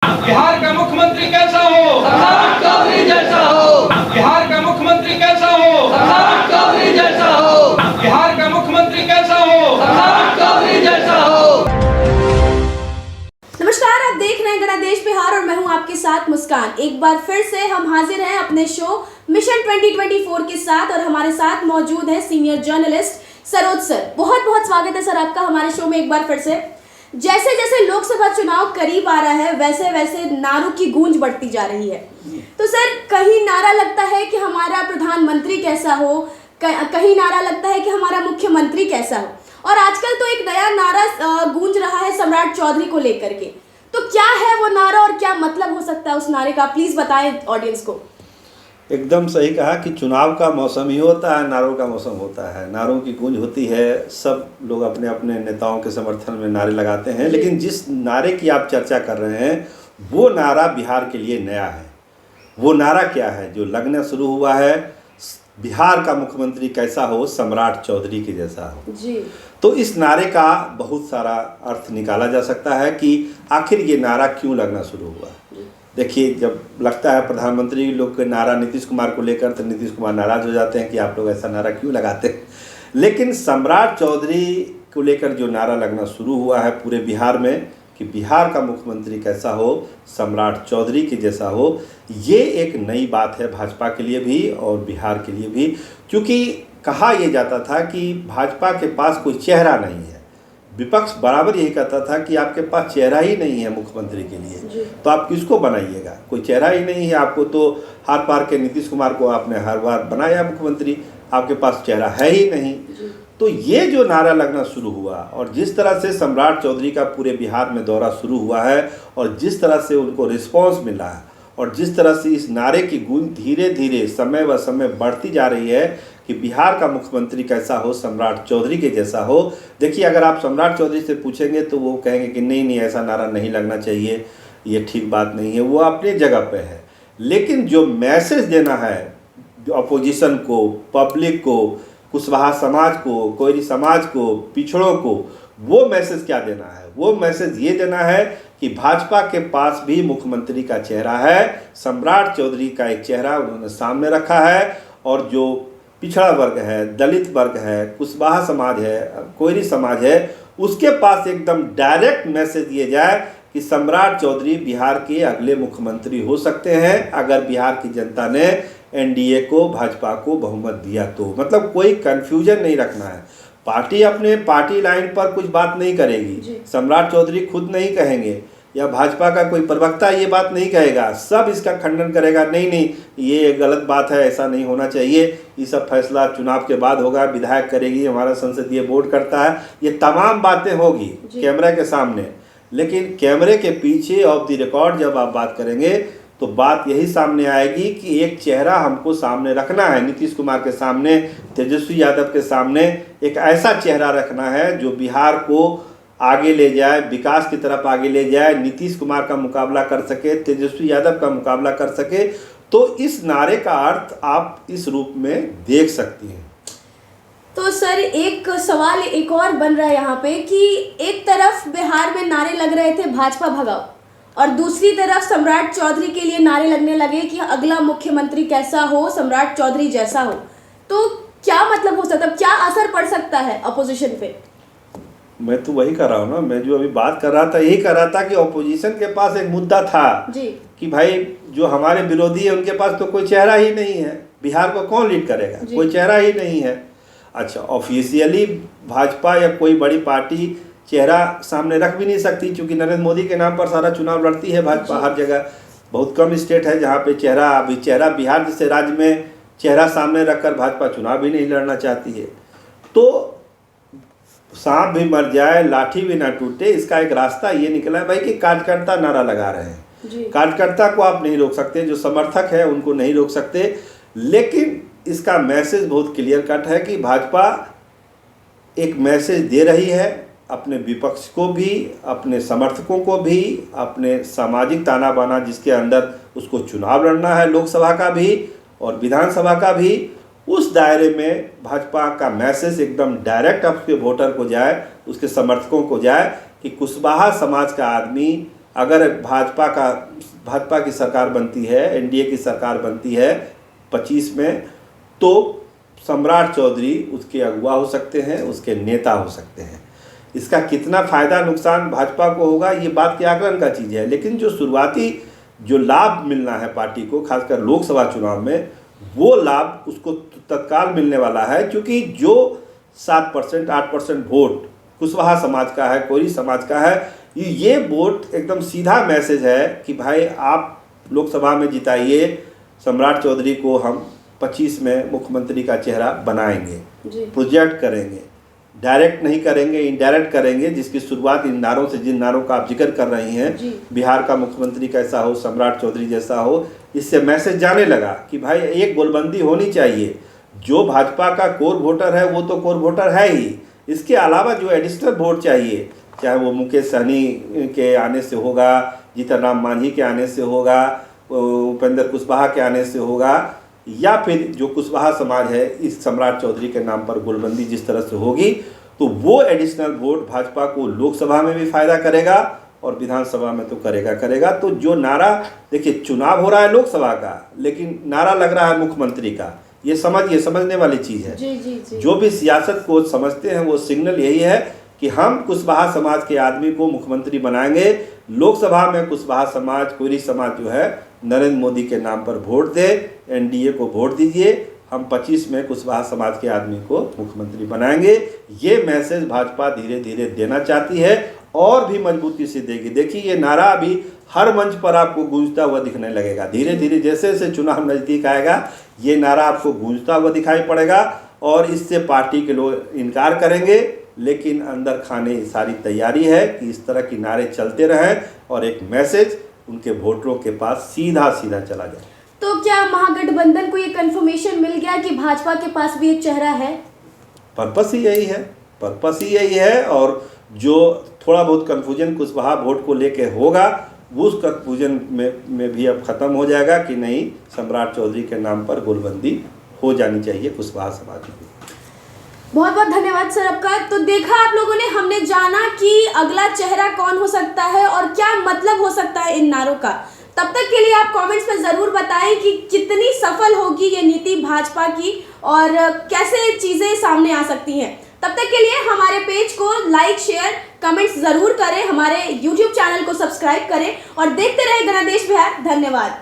बिहार का मुख्यमंत्री कैसा हो? सम्राट चौधरी जैसा हो। बिहार का मुख्यमंत्री कैसा हो? सम्राट चौधरी जैसा हो। बिहार का मुख्यमंत्री कैसा हो? सम्राट चौधरी जैसा हो। नमस्कार, आप देख रहे हैं गणदेश बिहार और मैं हूं आपके साथ मुस्कान। एक बार फिर से हम हाजिर हैं अपने शो मिशन 2024 के साथ और हमारे साथ मौजूद है सीनियर जर्नलिस्ट सरोज सर। बहुत बहुत स्वागत है सर आपका हमारे शो में एक बार फिर से। जैसे जैसे लोकसभा चुनाव करीब आ रहा है वैसे वैसे नारों की गूंज बढ़ती जा रही है। तो सर कहीं नारा लगता है कि हमारा प्रधानमंत्री कैसा हो, कहीं नारा लगता है कि हमारा मुख्यमंत्री कैसा हो और आजकल तो एक नया नारा गूंज रहा है सम्राट चौधरी को लेकर के। तो क्या है वो नारा और क्या मतलब हो सकता है उस नारे का, प्लीज बताएं ऑडियंस को। एकदम सही कहा कि चुनाव का मौसम ही होता है, नारों का मौसम होता है, नारों की गूंज होती है। सब लोग अपने अपने नेताओं के समर्थन में नारे लगाते हैं, लेकिन जिस नारे की आप चर्चा कर रहे हैं वो नारा बिहार के लिए नया है। वो नारा क्या है जो लगना शुरू हुआ है? बिहार का मुख्यमंत्री कैसा हो, सम्राट चौधरी के जैसा हो जी। तो इस नारे का बहुत सारा अर्थ निकाला जा सकता है कि आखिर ये नारा क्यों लगना शुरू हुआ। देखिए, जब लगता है प्रधानमंत्री लोग के नारा नीतीश कुमार को लेकर तो नीतीश कुमार नाराज हो जाते हैं कि आप लोग ऐसा नारा क्यों लगाते हैं। लेकिन सम्राट चौधरी को लेकर जो नारा लगना शुरू हुआ है पूरे बिहार में कि बिहार का मुख्यमंत्री कैसा हो, सम्राट चौधरी के जैसा हो, ये एक नई बात है भाजपा के लिए भी और बिहार के लिए भी। क्योंकि कहा यह जाता था कि भाजपा के पास कोई चेहरा नहीं है। विपक्ष बराबर यही कहता था कि आपके पास चेहरा ही नहीं है मुख्यमंत्री के लिए, तो आप किसको बनाइएगा? कोई चेहरा ही नहीं है आपको, तो हार पार के नीतीश कुमार को आपने हर बार बनाया मुख्यमंत्री, आपके पास चेहरा है ही नहीं। तो ये जो नारा लगना शुरू हुआ और जिस तरह से सम्राट चौधरी का पूरे बिहार में दौरा शुरू हुआ है और जिस तरह से उनको रिस्पॉन्स मिला है और जिस तरह से इस नारे की गूंज धीरे धीरे समय व समय बढ़ती जा रही है कि बिहार का मुख्यमंत्री कैसा हो, सम्राट चौधरी के जैसा हो। देखिए, अगर आप सम्राट चौधरी से पूछेंगे तो वो कहेंगे कि नहीं ऐसा नारा नहीं लगना चाहिए, ये ठीक बात नहीं है, वो अपनी जगह पे है। लेकिन जो मैसेज देना है अपोजिशन को, पब्लिक को, कुशवाहा समाज को, कोयरी समाज को, पिछड़ों को, वो मैसेज क्या देना है? वो मैसेज ये देना है कि भाजपा के पास भी मुख्यमंत्री का चेहरा है। सम्राट चौधरी का एक चेहरा उन्होंने सामने रखा है और जो पिछड़ा वर्ग है, दलित वर्ग है, कुशवाहा समाज है, कोयरी समाज है, उसके पास एकदम डायरेक्ट मैसेज दिए जाए कि सम्राट चौधरी बिहार के अगले मुख्यमंत्री हो सकते हैं अगर बिहार की जनता ने एनडीए को, भाजपा को बहुमत दिया तो। मतलब कोई कंफ्यूजन नहीं रखना है। पार्टी अपने पार्टी लाइन पर कुछ बात नहीं करेगी, सम्राट चौधरी खुद नहीं कहेंगे या भाजपा का कोई प्रवक्ता ये बात नहीं कहेगा, सब इसका खंडन करेगा। नहीं ये गलत बात है, ऐसा नहीं होना चाहिए, ये सब फैसला चुनाव के बाद होगा, विधायक करेगी, हमारा संसदीय बोर्ड करता है, ये तमाम बातें होगी कैमरा के सामने। लेकिन कैमरे के पीछे ऑफ द रिकॉर्ड जब आप बात करेंगे तो बात यही सामने आएगी कि एक चेहरा हमको सामने रखना है, नीतीश कुमार के सामने, तेजस्वी यादव के सामने एक ऐसा चेहरा रखना है जो बिहार को आगे ले जाए, विकास की तरफ आगे ले जाए, नीतीश कुमार का मुकाबला कर सके, तेजस्वी यादव का मुकाबला कर सके। तो इस नारे का अर्थ आप इस रूप में देख सकती हैं। तो सर एक सवाल एक और बन रहा है यहाँ पे कि एक तरफ बिहार में नारे लग रहे थे भाजपा भगाओ और दूसरी तरफ सम्राट चौधरी के लिए नारे लगने लगे कि अगला मुख्यमंत्री कैसा हो, सम्राट चौधरी जैसा हो। तो क्या मतलब हो सकता है, क्या असर पड़ सकता है अपोजिशन पे? मैं तो वही कर रहा हूँ ना, मैं जो अभी बात कर रहा था यही कर रहा था कि ऑपोजिशन के पास एक मुद्दा था जी कि भाई जो हमारे विरोधी है उनके पास तो कोई चेहरा ही नहीं है, बिहार को कौन लीड करेगा, कोई चेहरा ही नहीं है। अच्छा, ऑफिशियली भाजपा या कोई बड़ी पार्टी चेहरा सामने रख भी नहीं सकती क्योंकि नरेंद्र मोदी के नाम पर सारा चुनाव लड़ती है भाजपा हर जगह। बहुत कम स्टेट है जहाँ पे चेहरा बिहार जैसे राज्य में चेहरा सामने रखकर भाजपा चुनाव भी नहीं लड़ना चाहती है। तो सांप भी मर जाए लाठी भी ना टूटे, इसका एक रास्ता ये निकला है भाई कि कार्यकर्ता नारा लगा रहे हैं। कार्यकर्ता को आप नहीं रोक सकते, जो समर्थक है उनको नहीं रोक सकते, लेकिन इसका मैसेज बहुत क्लियर कट है कि भाजपा एक मैसेज दे रही है अपने विपक्ष को भी, अपने समर्थकों को भी, अपने सामाजिक ताना बाना जिसके अंदर उसको चुनाव लड़ना है, लोकसभा का भी और विधानसभा का भी, उस दायरे में भाजपा का मैसेज एकदम डायरेक्ट आपके वोटर को जाए, उसके समर्थकों को जाए कि कुशवाहा समाज का आदमी अगर भाजपा की सरकार बनती है, एनडीए की सरकार बनती है 25 में, तो सम्राट चौधरी उसके अगुवा हो सकते हैं, उसके नेता हो सकते हैं। इसका कितना फ़ायदा नुकसान भाजपा को होगा ये बात के आकलन का चीज़ है, लेकिन जो शुरुआती जो लाभ मिलना है पार्टी को, खासकर लोकसभा चुनाव में, वो लाभ उसको तत्काल मिलने वाला है। क्योंकि जो 7% 8% वोट कुशवाहा समाज का है, कोरी समाज का है, ये वोट एकदम सीधा मैसेज है कि भाई आप लोकसभा में जिताइए, सम्राट चौधरी को हम 25 में मुख्यमंत्री का चेहरा बनाएंगे, प्रोजेक्ट करेंगे, डायरेक्ट नहीं करेंगे, इनडायरेक्ट करेंगे, जिसकी शुरुआत इन नारों से, जिन नारों का आप जिक्र कर रही हैं, बिहार का मुख्यमंत्री कैसा हो, सम्राट चौधरी जैसा हो, इससे मैसेज जाने लगा कि भाई एक गोलबंदी होनी चाहिए। जो भाजपा का कोर वोटर है वो तो कोर वोटर है ही, इसके अलावा जो एडिशनल वोट चाहिए, चाहे वो मुकेश सहनी के आने से होगा, जीतन राम मांझी के आने से होगा, उपेंद्र कुशवाहा के आने से होगा, या फिर जो कुशवाहा समाज है, इस सम्राट चौधरी के नाम पर गोलबंदी जिस तरह से होगी, तो वो एडिशनल वोट भाजपा को लोकसभा में भी फायदा करेगा और विधानसभा में तो करेगा। तो जो नारा, देखिए चुनाव हो रहा है लोकसभा का, लेकिन नारा लग रहा है मुख्यमंत्री का, ये समझने वाली चीज़ है। जी। जो भी सियासत को समझते हैं वो सिग्नल यही है कि हम कुशवाहा समाज के आदमी को मुख्यमंत्री बनाएंगे। लोकसभा में कुशवाहा समाज, कोरी समाज जो है, नरेंद्र मोदी के नाम पर वोट दे, एनडीए को वोट दीजिए, हम 25 में कुशवाहा समाज के आदमी को मुख्यमंत्री बनाएंगे। ये मैसेज भाजपा धीरे धीरे देना चाहती है और भी मजबूती से देगी। देखिए ये नारा अभी हर मंच पर आपको गूंजता हुआ दिखने लगेगा। धीरे धीरे जैसे जैसे चुनाव नज़दीक आएगा, ये नारा आपको गूंजता हुआ दिखाई पड़ेगा और इससे पार्टी के लोग इनकार करेंगे, लेकिन अंदर खाने सारी तैयारी है कि इस तरह की नारे चलते रहें और एक मैसेज उनके वोटरों के पास सीधा चला जाए। तो क्या महागठबंधन को ये कंफर्मेशन मिल गया कि भाजपा के पास भी एक चेहरा है? पर्पस ही यही है और जो थोड़ा बहुत कन्फ्यूजन कुशवाहा वोट को लेके होगा, वो उस कन्फ्यूजन में भी अब ख़त्म हो जाएगा कि नहीं, सम्राट चौधरी के नाम पर गोलबंदी हो जानी चाहिए कुशवाहा समाज की। बहुत बहुत धन्यवाद सर आपका। तो देखा आप लोगों ने, हमने जाना कि अगला चेहरा कौन हो सकता है और क्या मतलब हो सकता है इन नारों का। तब तक के लिए आप कमेंट्स में ज़रूर बताएं कि कितनी सफल होगी ये नीति भाजपा की और कैसे चीज़ें सामने आ सकती हैं। तब तक के लिए हमारे पेज को लाइक, शेयर, कमेंट्स ज़रूर करें, हमारे YouTube चैनल को सब्सक्राइब करें और देखते रहें गणदेश बिहार। धन्यवाद।